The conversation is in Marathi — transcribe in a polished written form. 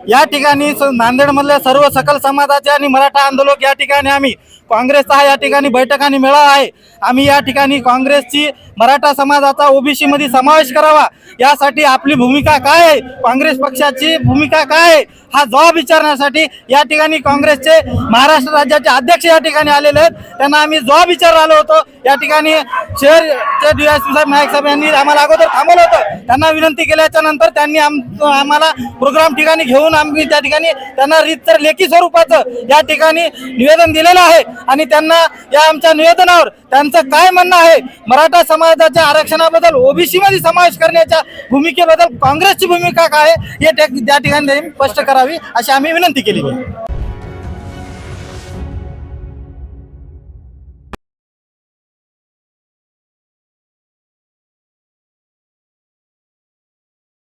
या ठिकाणी नांदेडमधल्या सर्व सकल समाजाचे आणि मराठा आंदोलक या ठिकाणी आम्ही काँग्रेसचा हा या ठिकाणी बैठक आणि मेळावा आहे। आम्ही या ठिकाणी काँग्रेसची मराठा समाजाचा ओबीसी मध्ये समावेश करावा यासाठी आपली भूमिका काय आहे, काँग्रेस पक्षाची भूमिका काय आहे हा जबाब विचारण्यासाठी या ठिकाणी काँग्रेसचे महाराष्ट्र राज्याचे अध्यक्ष या ठिकाणी आलेले आहेत। त्यांना आम्ही जबाब विचारायला आलो होतो। या ठिकाणी शहरचे डीएसपी साहेब नायक साहेब यांनी आम्हाला अगोदर थांबवलं होतं। त्यांना विनंती केल्याच्या नंतर त्यांनी आम्हाला प्रोग्राम ठिकाणी घेऊन आम्ही त्या ठिकाणी त्यांना रीतसर लेखी स्वरूपाचं या ठिकाणी निवेदन दिलेलं आहे आणि त्यांना या आमच्या निवेदनावर त्यांचं काय म्हणणं आहे, मराठा समाजाच्या आरक्षणाबद्दल ओबीसी मध्ये समावेश करण्याच्या भूमिकेबद्दल काँग्रेसची भूमिका काय आहे हे त्या ठिकाणी स्पष्ट करावी अशी आम्ही विनंती केली आहे।